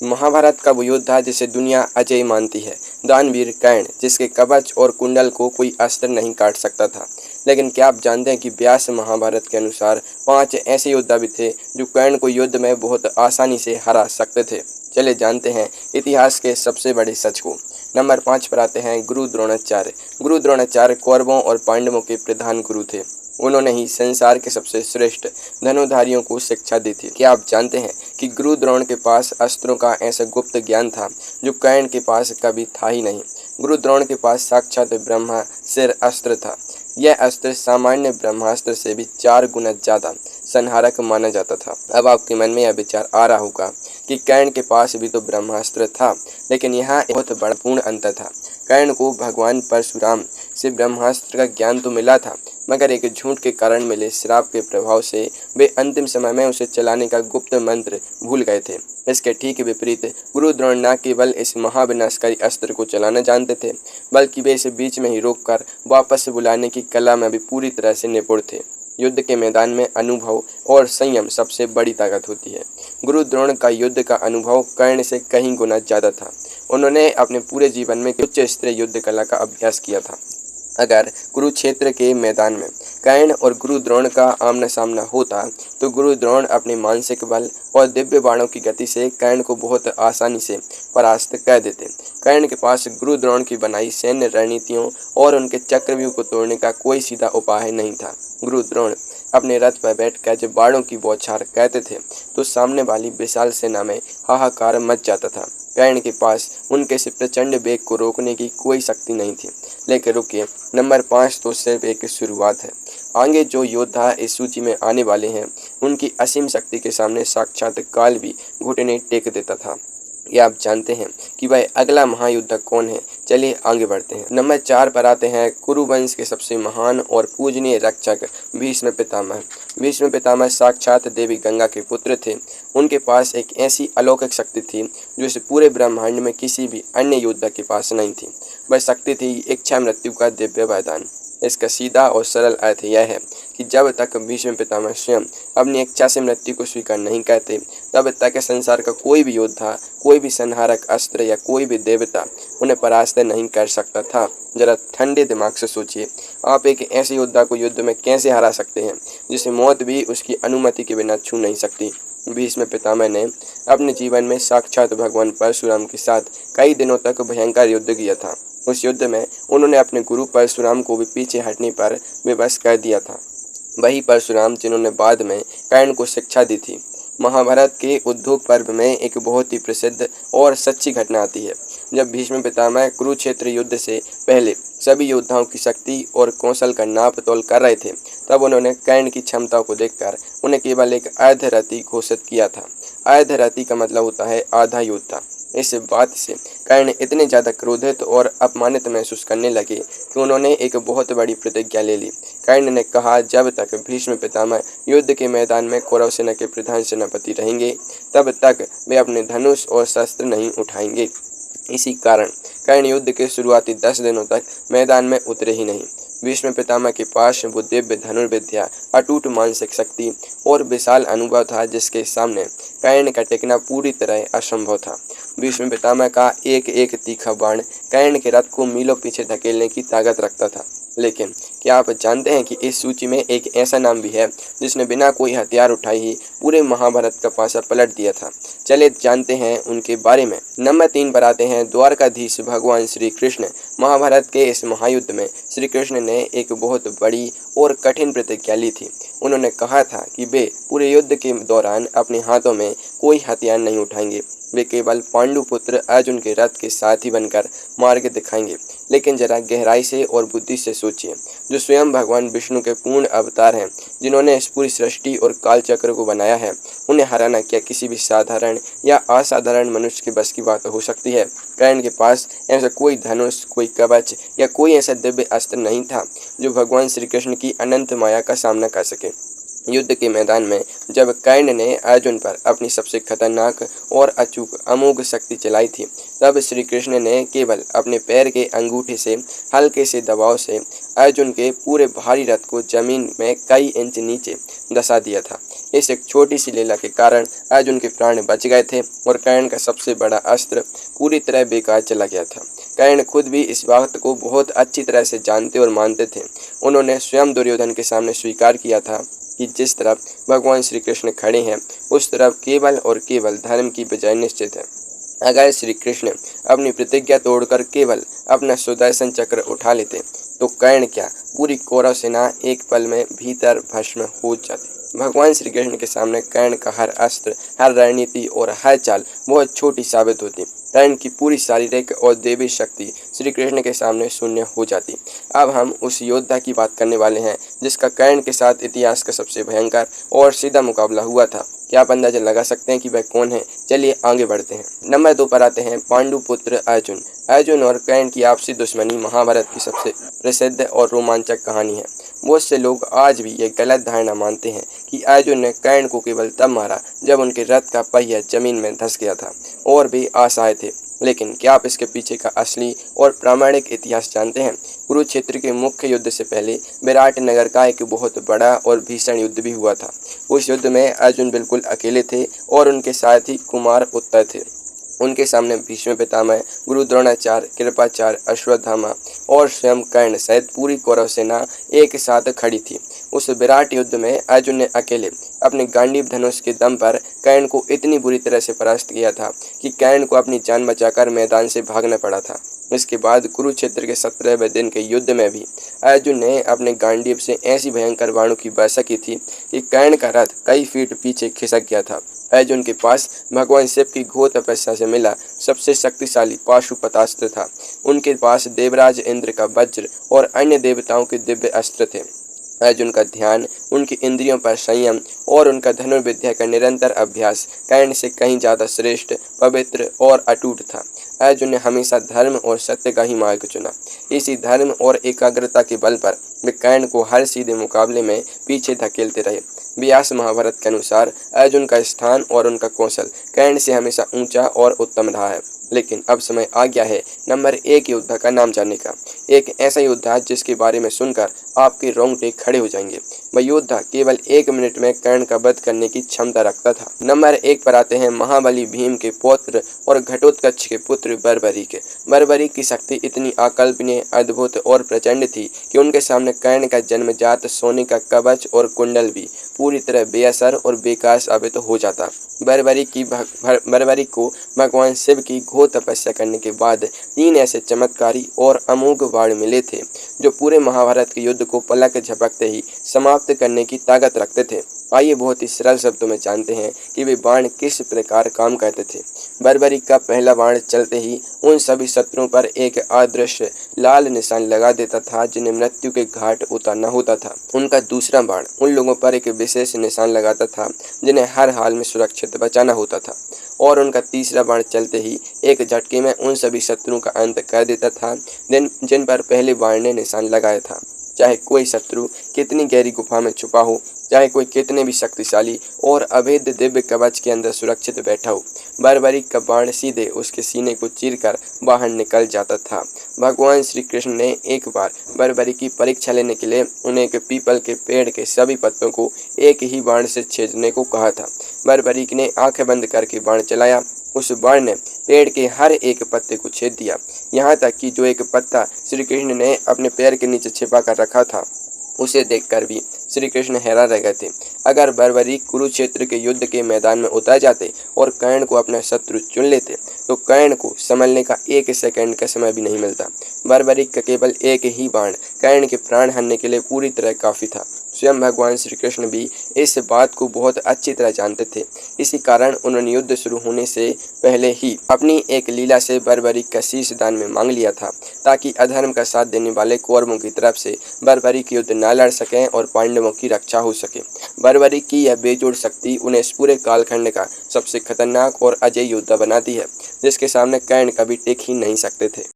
महाभारत का वो योद्धा जिसे दुनिया अजय मानती है, दानवीर कर्ण, जिसके कवच और कुंडल को कोई अस्त्र नहीं काट सकता था। लेकिन क्या आप जानते हैं कि व्यास महाभारत के अनुसार 5 ऐसे योद्धा भी थे जो कर्ण को युद्ध में बहुत आसानी से हरा सकते थे। चलिए जानते हैं इतिहास के सबसे बड़े सच को। नंबर 5 पर आते हैं गुरु द्रोणाचार्य। गुरु द्रोणाचार्य कौरवों और पांडवों के प्रधान गुरु थे। उन्होंने ही संसार के सबसे श्रेष्ठ धनुधारियों को शिक्षा दी थी। क्या आप जानते हैं कि गुरु द्रोण के पास अस्त्रों का ऐसा गुप्त ज्ञान था जो कर्ण के पास कभी था ही नहीं। गुरु द्रोण के पास साक्षात ब्रह्मास्त्र अस्त्र था। यह अस्त्र सामान्य ब्रह्मास्त्र से भी 4 गुना ज्यादा संहारक माना जाता था। अब आपके मन में यह विचार आ रहा होगा कि कर्ण के पास भी तो ब्रह्मास्त्र था, लेकिन यहाँ एक बहुत बड़ा पूर्ण अंतर था। कर्ण को भगवान परशुराम से ब्रह्मास्त्र का ज्ञान तो मिला था, मगर एक झूठ के कारण मिले श्राप के प्रभाव से वे अंतिम समय में उसे चलाने का गुप्त मंत्र भूल गए थे। इसके ठीक विपरीत गुरु द्रोण न केवल इस महाविनाशकारी अस्त्र को चलाना जानते थे, बल्कि वे इसे बीच में ही रोककर वापस बुलाने की कला में भी पूरी तरह से निपुण थे। युद्ध के मैदान में अनुभव और संयम सबसे बड़ी ताकत होती है। गुरु द्रोण का युद्ध का अनुभव कर्ण से कहीं गुना ज्यादा था। उन्होंने अपने पूरे जीवन में उच्च स्तरीय युद्ध कला का अभ्यास किया था। अगर कुरुक्षेत्र के मैदान में कर्ण और गुरु द्रोण का आमना सामना होता तो गुरु द्रोण अपने मानसिक बल और दिव्य बाणों की गति से कर्ण को बहुत आसानी से परास्त कर देते। कर्ण के पास गुरु द्रोण की बनाई सैन्य रणनीतियों और उनके चक्रव्यूह को तोड़ने का कोई सीधा उपाय नहीं था। गुरु द्रोण अपने रथ पर बैठकर जब बाणों की बौछार कहते थे तो सामने वाली विशाल सेना में हाहाकार मच जाता था। कर्ण के पास उनके से प्रचंड वेग को रोकने की कोई शक्ति नहीं थी। लेकिन रुकिए, नंबर 5 तो सिर्फ एक शुरुआत है। आगे जो योद्धा इस सूची में आने वाले हैं उनकी असीम शक्ति के सामने साक्षात काल भी घुटने टेक देता था। क्या आप जानते हैं कि वह अगला महायुद्ध कौन है? चलिए आगे बढ़ते हैं। नंबर 4 पर आते हैं कुरु वंश के सबसे महान और पूजनीय रक्षक भीष्म पितामह। भीष्म पितामह साक्षात देवी गंगा के पुत्र थे। उनके पास एक ऐसी अलौकिक शक्ति थी जो इस पूरे ब्रह्मांड में किसी भी अन्य योद्धा के पास नहीं थी। वह शक्ति थी इच्छा मृत्यु का दिव्य वरदान। इसका सीधा और सरल अर्थ यह है कि जब तक भीष्म पितामह स्वयं अपनी इच्छा से मृत्यु को स्वीकार नहीं करते, तब तक संसार का कोई भी योद्धा, कोई भी संहारक अस्त्र या कोई भी देवता उन्हें परास्त नहीं कर सकता था। जरा ठंडे दिमाग से सोचिए, आप एक ऐसे योद्धा को युद्ध में कैसे हरा सकते हैं जिसे मौत भी उसकी अनुमति के बिना छू नहीं सकती। भीष्म पितामह ने अपने जीवन में साक्षात भगवान परशुराम के साथ कई दिनों तक भयंकर युद्ध किया था। उस युद्ध में उन्होंने अपने गुरु परशुराम को भी पीछे हटने पर विवश कर दिया था। वही परशुराम जिन्होंने बाद में कर्ण को शिक्षा दी थी। महाभारत के उद्योग पर्व में एक बहुत ही प्रसिद्ध और सच्ची घटना आती है। जब भीष्म पितामह कुरुक्षेत्र युद्ध से पहले सभी योद्धाओं की शक्ति और कौशल का नाप तोल कर रहे थे, तब उन्होंने कर्ण की क्षमताओं को देखकर उन्हें केवल एक अर्धरथी घोषित किया था। अर्धरथी का मतलब होता है आधा योद्धा। इस बात से कर्ण इतने ज़्यादा क्रोधित और अपमानित महसूस करने लगे कि उन्होंने एक बहुत बड़ी प्रतिज्ञा ले ली। कर्ण ने कहा, जब तक भीष्म पितामह युद्ध के मैदान में कौरव सेना के प्रधान सेनापति रहेंगे, तब तक वे अपने धनुष और शस्त्र नहीं उठाएंगे। इसी कारण कर्ण युद्ध के शुरुआती 10 दिनों तक मैदान में उतरे ही नहीं। भीष्म पितामह के पास वो दिव्य धनुर्विद्या, अटूट मानसिक शक्ति और विशाल अनुभव था जिसके सामने कर्ण का टिकना पूरी तरह असंभव था। भीष्म पितामह का एक एक तीखा बाण कर्ण के रथ को मीलों पीछे धकेलने की ताकत रखता था। लेकिन क्या आप जानते हैं कि इस सूची में एक ऐसा नाम भी है जिसने बिना कोई हथियार उठाए ही पूरे महाभारत का पासा पलट दिया था? चलिए जानते हैं उनके बारे में। नंबर 3 पर आते हैं द्वारकाधीश भगवान श्री कृष्ण। महाभारत के इस महायुद्ध में श्री कृष्ण ने एक बहुत बड़ी और कठिन प्रतिज्ञा ली थी। उन्होंने कहा था कि वे पूरे युद्ध के दौरान अपने हाथों में कोई हथियार नहीं उठाएंगे। वे केवल पांडु पुत्र अर्जुन के रथ के साथी बनकर मार्ग दिखाएंगे। लेकिन जरा गहराई से और बुद्धि से सोचिए, जो स्वयं भगवान विष्णु के पूर्ण अवतार हैं, जिन्होंने इस पूरी सृष्टि और काल चक्र को बनाया है, उन्हें हराना क्या किसी भी साधारण या असाधारण मनुष्य के बस की बात हो सकती है? कर्ण के पास ऐसा कोई धनुष, कोई कवच या कोई ऐसा दिव्य अस्त्र नहीं था जो भगवान श्री कृष्ण की अनंत माया का सामना कर सके। युद्ध के मैदान में जब कर्ण ने अर्जुन पर अपनी सबसे खतरनाक और अचूक अमोघ शक्ति चलाई थी, तब श्री कृष्ण ने केवल अपने पैर के अंगूठे से हल्के से दबाव से अर्जुन के पूरे भारी रथ को जमीन में कई इंच नीचे दसा दिया था। इस एक छोटी सी लीला के कारण अर्जुन के प्राण बच गए थे और कर्ण का सबसे बड़ा अस्त्र पूरी तरह बेकार चला गया था। कर्ण खुद भी इस बात को बहुत अच्छी तरह से जानते और मानते थे। उन्होंने स्वयं दुर्योधन के सामने स्वीकार किया था कि जिस तरफ भगवान श्री कृष्ण खड़े हैं उस तरफ केवल और केवल धर्म की विजय निश्चित है। अगर श्री कृष्ण अपनी प्रतिज्ञा तोड़कर केवल अपना सुदर्शन चक्र उठा लेते तो कर्ण क्या पूरी कौरव सेना एक पल में भीतर भस्म हो जाती। भगवान श्री कृष्ण के सामने कर्ण का हर अस्त्र, हर रणनीति और हर चाल बहुत छोटी साबित होती। कर्ण की पूरी शारीरिक और दैवी शक्ति श्री कृष्ण के सामने शून्य हो जाती। अब हम उस योद्धा की बात करने वाले हैं जिसका कर्ण के साथ इतिहास का सबसे भयंकर और सीधा मुकाबला हुआ था। क्या आप अंदाजा लगा सकते हैं कि वह कौन है? चलिए आगे बढ़ते हैं। नंबर 2 पर आते हैं पांडु पुत्र अर्जुन। अर्जुन और कर्ण की आपसी दुश्मनी महाभारत की सबसे प्रसिद्ध और रोमांचक कहानी है। बहुत से लोग आज भी ये गलत धारणा मानते हैं कि अर्जुन ने कर्ण को केवल तब मारा जब उनके रथ का पहिया जमीन में धंस गया था और भी आशाएं थे। लेकिन क्या आप इसके पीछे का असली और प्रामाणिक इतिहास जानते हैं? कुरुक्षेत्र के मुख्य युद्ध से पहले विराट नगर का एक बहुत बड़ा और भीषण युद्ध भी हुआ था। उस युद्ध में अर्जुन बिल्कुल अकेले थे और उनके साथ ही कुमार उत्तर थे। उनके सामने भीष्म पितामह, गुरु द्रोणाचार्य, कृपाचार्य, अश्वत्थामा और स्वयं कर्ण सहित पूरी कौरव सेना एक साथ खड़ी थी। उस विराट युद्ध में अर्जुन ने अकेले अपने गांडीव धनुष के दम पर कर्ण को इतनी बुरी तरह से परास्त किया था कि कर्ण को अपनी जान बचाकर मैदान से भागना पड़ा था। इसके बाद कुरुक्षेत्र के 17वें दिन के युद्ध में भी अर्जुन ने अपने गांडीव से ऐसी भयंकर बाणों की वर्षा की थी कि कर्ण का रथ कई फीट पीछे खिसक गया था। अर्जुन के पास भगवान शिव की घोर तपस्या से मिला सबसे शक्तिशाली पाशुपतास्त्र था। उनके पास देवराज इंद्र का वज्र और अन्य देवताओं के दिव्य अस्त्र थे। अर्जुन का ध्यान उनकी इंद्रियों पर संयम और उनका धनुर्विद्या का निरंतर अभ्यास कर्ण से कहीं ज्यादा श्रेष्ठ, पवित्र और अटूट था। अर्जुन ने हमेशा धर्म और सत्य का ही मार्ग चुना। इसी धर्म और एकाग्रता के बल पर वे कर्ण को हर सीधे मुकाबले में पीछे धकेलते रहे। व्यास महाभारत के अनुसार अर्जुन का स्थान और उनका कौशल कर्ण से हमेशा ऊंचा और उत्तम रहा है। लेकिन अब समय आ गया है नंबर 1 योद्धा का नाम जानने का। एक ऐसा योद्धा जिसके बारे में सुनकर आपके रोंगटे खड़े हो जाएंगे। वह योद्धा केवल 1 मिनट में कर्ण का वध करने की क्षमता रखता था। नंबर 1 पर आते हैं महाबली भीम के पौत्र और घटोत्कच के पुत्र बर्बरीक। बर्बरीक की शक्ति इतनी अकल्पनीय, अद्भुत और प्रचंड थी कि उनके सामने कर्ण का जन्मजात सोने का कवच और कुंडल भी पूरी तरह बेअसर और बेकार साबित हो जाता। बर्बरीक को भगवान शिव की घोर तपस्या करने के बाद 3 ऐसे चमत्कारी और अमोघ बाण मिले थे जो पूरे महाभारत के युद्ध को पलक झपकते ही समाप्त करने की ताकत रखते थे। आइए बहुत ही सरल शब्दों में जानते हैं कि वे बाण किस प्रकार काम करते थे। बर्बरीक का पहला बाण चलते ही उन सभी शत्रुओं पर एक अदृश्य लाल निशान लगा देता था जिन्हें मृत्यु के घाट उतारना होता था। उनका दूसरा बाण उन लोगों पर एक विशेष निशान लगाता था जिन्हें हर हाल में सुरक्षित बचाना होता था। और उनका तीसरा बाण चलते ही एक झटके में उन सभी शत्रुओं का अंत कर देता था जिन पर पहले बाण ने निशान लगाया था। चाहे कोई शत्रु कितनी गहरी गुफा में छुपा हो, चाहे कोई कितने भी शक्तिशाली और अभेद दिव्य कवच के अंदर सुरक्षित बैठा हो, बर्बरीक का बाण सीधे उसके सीने को चीरकर बाहर निकल जाता था। भगवान श्री कृष्ण ने एक बार बर्बरीक की परीक्षा लेने के लिए उन्हें एक पीपल के पेड़ के सभी पत्तों को एक ही बाण से छेदने को कहा था। बर्बरीक ने आंखें बंद करके बाण चलाया। उस बाण ने पेड़ के हर एक पत्ते को छेद दिया, यहाँ तक कि जो एक पत्ता श्री कृष्ण ने अपने पैर के नीचे छिपा कर रखा था उसे देखकर भी श्री कृष्ण हैरान रह गए थे। अगर बर्बरीक कुरुक्षेत्र के युद्ध के मैदान में उतर जाते और कर्ण को अपना शत्रु चुन लेते तो कर्ण को संभलने का 1 सेकंड का समय भी नहीं मिलता। बर्बरीक का केवल एक ही बाण कर्ण के प्राण हरने के लिए पूरी तरह काफी था। स्वयं भगवान श्री कृष्ण भी इस बात को बहुत अच्छी तरह जानते थे। इसी कारण उन्होंने युद्ध शुरू होने से पहले ही अपनी एक लीला से बर्बरीक का शीश दान में मांग लिया था ताकि अधर्म का साथ देने वाले कौरवों की तरफ से बर्बरीक युद्ध न लड़ सकें और पांडवों की रक्षा हो सके। बर्बरीक की यह बेजोड़ शक्ति उन्हें इस पूरे कालखंड का सबसे खतरनाक और अजय योद्धा बनाती है जिसके सामने कर्ण कभी टिक ही नहीं सकते थे।